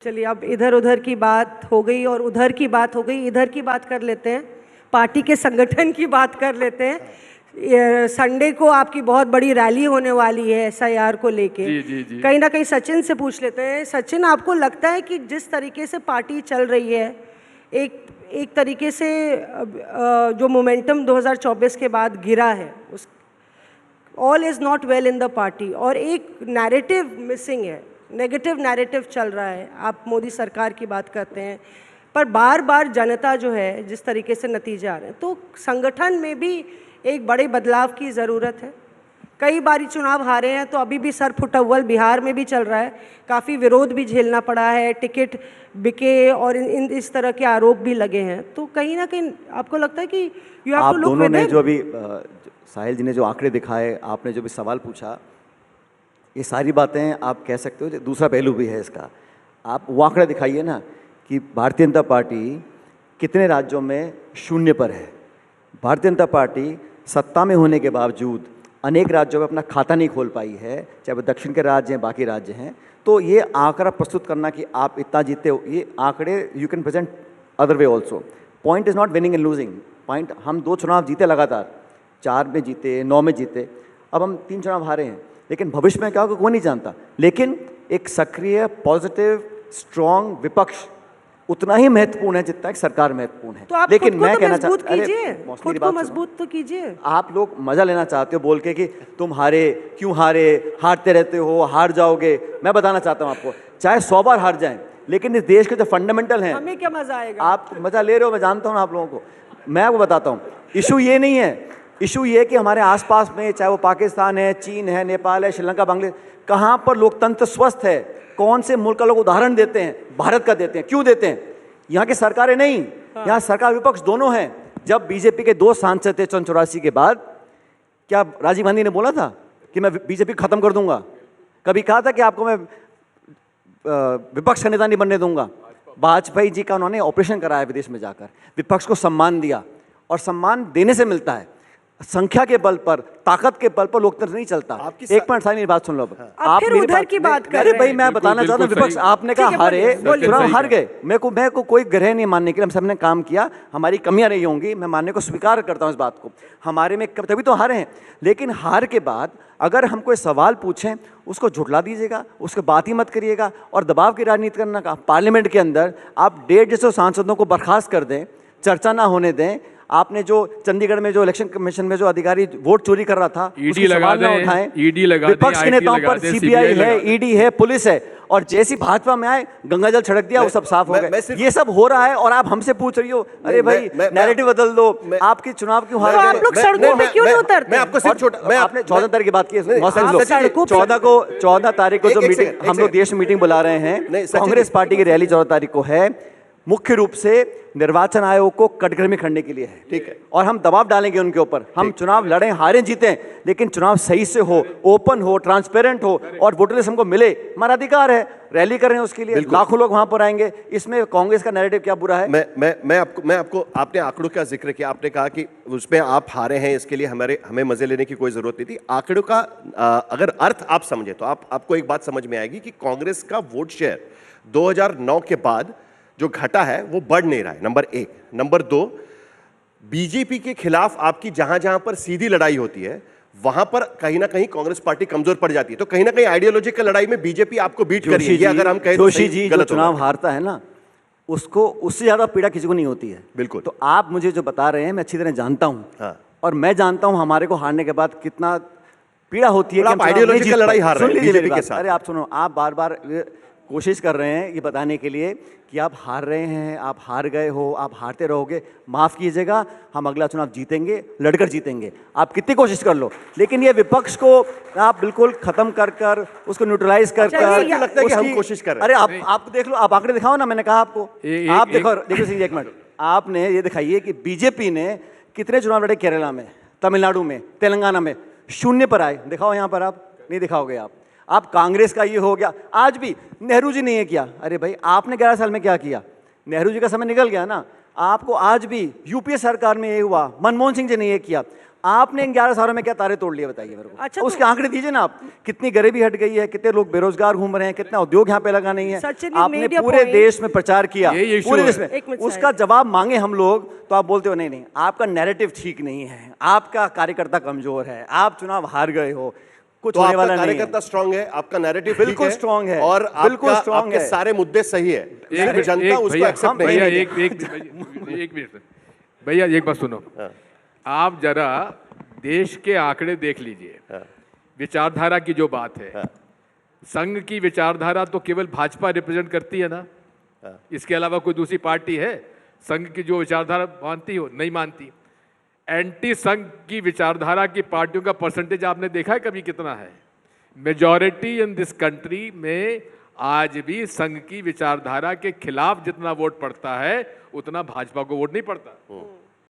चलिए, अब इधर उधर की बात हो गई और उधर की बात हो गई, इधर की बात कर लेते हैं, पार्टी के संगठन की बात कर लेते हैं। संडे को आपकी बहुत बड़ी रैली होने वाली है एसआईआर को लेके। जी। कहीं ना कहीं सचिन से पूछ लेते हैं। सचिन, आपको लगता है कि जिस तरीके से पार्टी चल रही है, एक तरीके से जो मोमेंटम 2024 के बाद गिरा है, उस all is not well in the party और एक नैरेटिव मिसिंग है, नेगेटिव नैरेटिव चल रहा है। आप मोदी सरकार की बात करते हैं, पर बार बार जनता जो है जिस तरीके से नतीजे आ रहे हैं, तो संगठन में भी एक बड़े बदलाव की ज़रूरत है। कई बारी चुनाव हारे हैं, तो अभी भी सर फुटअव्वल बिहार में भी चल रहा है, काफ़ी विरोध भी झेलना पड़ा है, टिकट बिके और इस तरह के आरोप भी लगे हैं। तो कहीं ना कहीं आपको लगता है कि you have to look with ने जो अभी साहिल जी ने जो आंकड़े दिखाए, आपने जो भी सवाल पूछा, ये सारी बातें आप कह सकते हो। दूसरा पहलू भी है इसका, आप वो आंकड़ा दिखाइए ना कि भारतीय जनता पार्टी कितने राज्यों में शून्य पर है। भारतीय जनता पार्टी सत्ता में होने के बावजूद अनेक राज्यों में अपना खाता नहीं खोल पाई है, चाहे वो दक्षिण के राज्य हैं, बाकी राज्य हैं। तो ये आंकड़ा प्रस्तुत करना कि आप इतना जीते हो, ये आंकड़े you can present other way also. Point is not winning and losing point. हम 2 चुनाव जीते लगातार, 4 में जीते, 9 में जीते, अब हम 3 चुनाव हारे हैं। लेकिन भविष्य में क्या होगा कोई नहीं जानता। लेकिन एक सक्रिय, पॉजिटिव, स्ट्रॉन्ग विपक्ष उतना ही महत्वपूर्ण है जितना एक सरकार महत्वपूर्ण है। तो आप लेकिन खुद को मैं तो कहना मजबूत चाहता कीजिए, खुद को मजबूत तो कीजिए। आप लोग मजा लेना चाहते हो बोल के कि तुम हारे, क्यों हारे, हारते रहते हो, हार जाओगे। मैं बताना चाहता हूँ आपको, चाहे 100 बार हार जाएं, लेकिन इस देश के जो फंडामेंटल हैं, हमें क्या मजा आएगा। आप मजा ले रहे हो, मैं जानता हूँ आप लोगों को। मैं आपको बताता हूँ, इशू ये नहीं है। इशू ये कि हमारे आसपास में, चाहे वो पाकिस्तान है, चीन है, नेपाल है, श्रीलंका, बांग्लादेश, कहाँ पर लोकतंत्र स्वस्थ है, कौन से मुल्क का लोग उदाहरण देते हैं, भारत का देते हैं। क्यों देते हैं? यहाँ की सरकारें नहीं, यहाँ सरकार विपक्ष दोनों हैं। जब बीजेपी के 2 सांसद थे 84 के बाद, क्या राजीव गांधी ने बोला था कि मैं बीजेपी खत्म कर दूंगा? कभी कहा था कि आपको मैं विपक्ष का नेता नहीं बनने दूंगा? वाजपेयी जी का उन्होंने ऑपरेशन कराया विदेश में जाकर, विपक्ष को सम्मान दिया, और सम्मान देने से मिलता है, संख्या के बल पर, ताकत के बल पर लोकतंत्र नहीं चलता। एक मिनट सारी मेरी बात सुन लो। आप फिर उधर की बात कर रहे हैं। अरे भाई, मैं बताना चाहता हूँ, विपक्ष आपने कहा हारे, चुनाव हार गए। मेरे को कोई ग्रह नहीं मानने के लिए, हम सबने काम किया, हमारी कमियां नहीं होंगी, मैं मानने को स्वीकार करता हूँ इस बात को। हमारे में तभी तो हारे हैं। लेकिन हार के बाद अगर हम कोई सवाल पूछें, उसको झुठला दीजिएगा, उसके बात ही मत करिएगा और दबाव की राजनीति करना का। पार्लियामेंट के अंदर आप 150 सांसदों को बर्खास्त कर दें, चर्चा ना होने दें। आपने जो चंडीगढ़ में जो इलेक्शन कमीशन में जो अधिकारी वोट चोरी कर रहा था, ईडी लगा दें, ईडी लगा दें, विपक्ष के नेताओं पर सीबीआई है, ईडी है, पुलिस है, और जैसी भाजपा में आए गंगा जल छिड़क दिया, वो सब साफ हो गए। ये सब हो रहा है और आप हमसे पूछ रही हो, अरे भाई नैरेटिव बदल दो, आपकी चुनाव क्यों हार गए? आप लोग सड़कों पे क्यों नहीं उतरते? मैं आपको सिर्फ आपने 14 तारीख की बात की, 14 तारीख को जो मीटिंग हम लोग देश मीटिंग बुला रहे हैं, कांग्रेस पार्टी की रैली 14 तारीख को है, मुख्य रूप से निर्वाचन आयोग को कटघरे करने के लिए है। ठीक है, और हम दबाव डालेंगे उनके ऊपर। हम चुनाव लड़ें, हारें, जीतें, लेकिन चुनाव सही से हो, ओपन हो, ट्रांसपेरेंट हो और वोटर लिस्ट हमको मिले। हमारा अधिकार है, रैली कर रहे हैं उसके लिए, लाखों लोग वहां पर आएंगे। इसमें कांग्रेस का नैरेटिव क्या बुरा है? मैं आपको आपने आंकड़ों का जिक्र किया, आपने कहा कि उसमें आप हारे हैं, इसके लिए हमें मजे लेने की कोई जरूरत नहीं थी। आंकड़ों का अगर अर्थ आप समझे तो आपको एक बात समझ में आएगी कि कांग्रेस का वोट शेयर 2009 के बाद जो घटा है वो बढ़ नहीं रहा है, नंबर 1। नंबर 2, बीजेपी के खिलाफ आपकी जहां जहां पर सीधी लड़ाई होती है, वहां पर कहीं ना कहीं कांग्रेस पार्टी कमजोर पड़ जाती है। तो कहीं ना कहीं आइडियोलॉजिकल लड़ाई में बीजेपी आपको बीट कर रही है। अगर हम कहें जोशी जी जो चुनाव हारता है ना, उसको उससे ज्यादा पीड़ा किसी को नहीं होती है। बिल्कुल। तो आप मुझे जो बता रहे हैं, मैं अच्छी तरह जानता हूं, और मैं जानता हूं हमारे को हारने के बाद कितना पीड़ा होती है। आइडियोलॉजिकल लड़ाई हार रहे हैं बीजेपी के साथ। अरे आप सुनो, आप बार बार कोशिश कर रहे हैं ये बताने के लिए कि आप हार रहे हैं, आप हार गए हो, आप हारते रहोगे। माफ़ कीजिएगा, हम अगला चुनाव जीतेंगे, लड़कर जीतेंगे। आप कितनी कोशिश कर लो, लेकिन ये विपक्ष को आप बिल्कुल खत्म कर उसको न्यूट्रलाइज कर लगता है कि हम कोशिश कर रहे हैं। अरे आप देख लो, आप आंकड़े दिखाओ ना। मैंने कहा आपको, आप देखो सिंह, एक मिनट, आपने ये दिखाइए कि बीजेपी ने कितने चुनाव लड़े केरला में, तमिलनाडु में, तेलंगाना में, शून्य पर आए। दिखाओ यहाँ पर, आप नहीं दिखाओगे। आप कांग्रेस का ये हो गया, आज भी नेहरू जी ने ये किया। अरे भाई, आपने 11 साल में क्या किया? नेहरू जी का समय निकल गया ना। आपको आज भी यूपीए सरकार में ये हुआ, मनमोहन सिंह जी ने ये किया। आपने इन 11 सालों में क्या तारे तोड़ लिए बताइए मेरे को। अच्छा, उसके आंकड़े दीजिए ना आप, कितनी गरीबी हट गई है, कितने लोग बेरोजगार घूम रहे हैं, कितना उद्योग यहाँ पे लगा नहीं है। सचिन, आपने media पूरे point- देश में प्रचार किया, यही issue पूरे है। देश एक में, मिनट उसका जवाब मांगे हम लोग तो आप बोलते हो नहीं नहीं आपका नैरेटिव ठीक नहीं है, आपका कार्यकर्ता कमजोर है, आप चुनाव हार गए हो, कुछ तो होने आपका वाला नहीं है। कार्यकर्ता स्ट्रांग है, आपका नैरेटिव बिल्कुल strong है, और बिल्कुल आपका strong आपके है। सारे मुद्दे सही है, लेकिन जनता उसको भैया, एक्सेप्ट नहीं भैया करेगी। एक मिनट भैया, एक बात सुनो। आप जरा देश के आंकड़े देख लीजिए। विचारधारा की जो बात है, संघ की विचारधारा तो केवल भाजपा रिप्रेजेंट करती है ना, इसके अलावा कोई दूसरी पार्टी है संघ की जो विचारधारा मानती हो? नहीं मानती। एंटी संघ की विचारधारा की पार्टियों का परसेंटेज आपने देखा है कभी कितना है? मेजॉरिटी इन दिस कंट्री में आज भी संघ की विचारधारा के खिलाफ जितना वोट पड़ता है उतना भाजपा को वोट नहीं पड़ता।